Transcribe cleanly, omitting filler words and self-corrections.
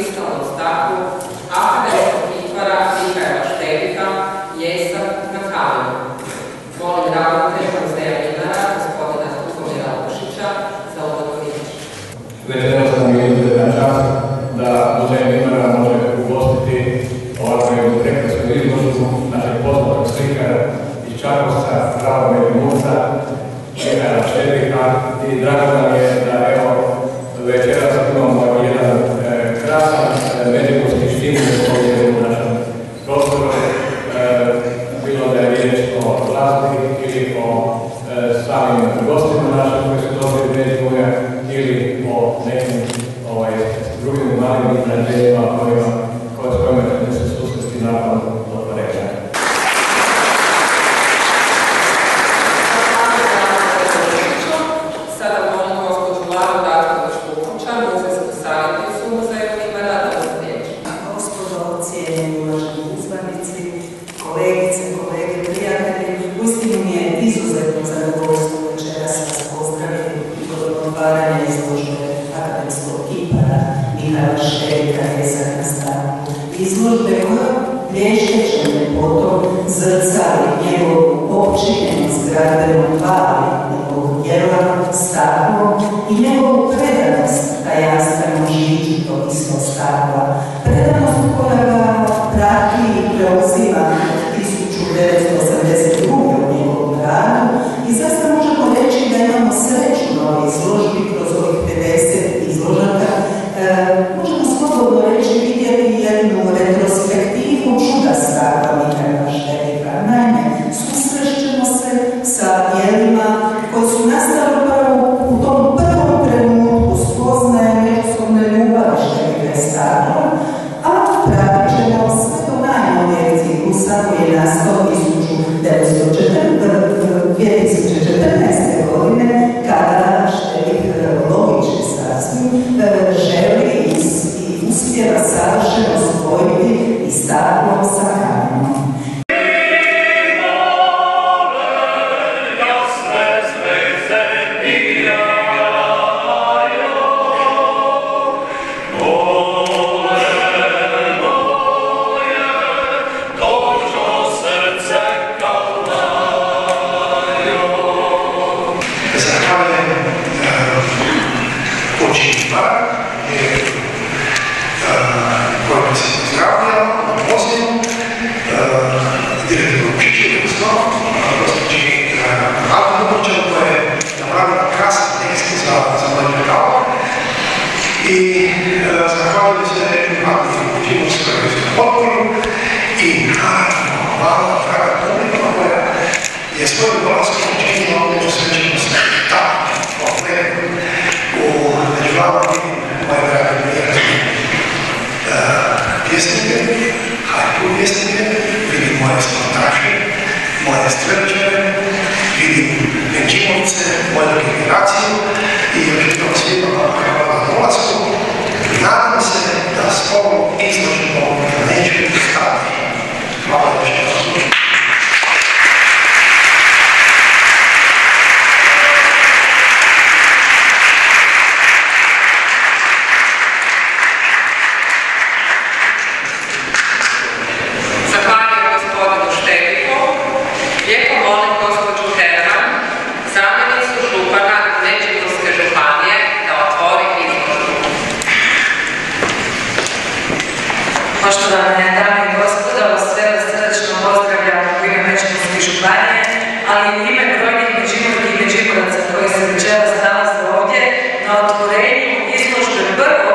kristalnu staklu akademskog kitvara Mihajla Števika Jesak na kamenu. Molim ravnatelja muzeja Vinara, gospodina Tugomira Lušića, za uvodnu riječ. Večeras nam je izuzetna čast da muzej Vinara može ugostiti ovakvu jednu prekrasnu izložbu našeg poznatog slikara iz Čakovca, Pravomira Murca, Mihajla Števika, i drago nam je da evo večeras imamo jedan krasan međimurski štimul ovdje u našem prostoru, bilo da je riječ o glazbi ili o samim gostima našim koji su dobili iz Međimurja ili o nekim drugim malim izraženjima s kojima ćemo se susresti nakon otvorenja. Sada molim gospođu Vladu Datković-Pukovčan, muzejsku savjetnicu muzeja Vinara, da vas riječi. Gospodo, cijenjeni uvaženi uzvanici, kolegice, kolege, prijatelji, uistinu mi je izuzetno zadovoljstvo večeras vas pozdraviti kod otvaranja izložbe akademskog kipara Mihajla Števika Jesak na staklu. Izložbe koja plješteće ljepotom zrcali njegovu opčinjenost gradbenom hvali, njegovog djela, staklom i njegovu predanost tajanstvenom žiću tog istog stakla. Predanost koja ga prati i preuzima 1982. u njegovom radu i zaista možemo reći da imamo sreću na ovoj izložbi kroz ovih 50 izložaka. Možemo slobodno reći vidjeti jednu retrospektivu čuda stakla Mihajla Števika. Naime, susrećemo se sa djelima koji su nastali u tom prvom trenutku spoznaje međusobne ljubavi Števika i stakla, a pratit ćemo sve do najnovijeg ciklusa koji je nastao 2014. godine, kada Števik logični sasvim želi i uspjeva savršeno spojiti i staklo sa kamenom. I zahvaljujem se Međimurskoj potporu i naravno hvala draga publika koja je svojim dolaskom učinila ovu posvećenost takvom pogledu u među vama vidim moje drage prijatelje pjesnike, hajku pjesnike, vidim moje sportaše, moje strelčare, vidim Međimurce, moju generaciju i još jednom svima vam hvala na dolasku. Nadam se da s ovom izložbom neću stati. Hvala još jednom. Zahvaljujem gospodinu Števiku. Lijepo molim gospođu Herman, zamjenicu župana Međimurske županije, da otvori izložbu. Poštovane dame i gospodo, sve vas srdačno pozdravljam u ime Međimurske županije, ali i u ime brojnih Međimurki i Međimuraca koji se večeras nalaze ovdje na otvorenju izložbe prvog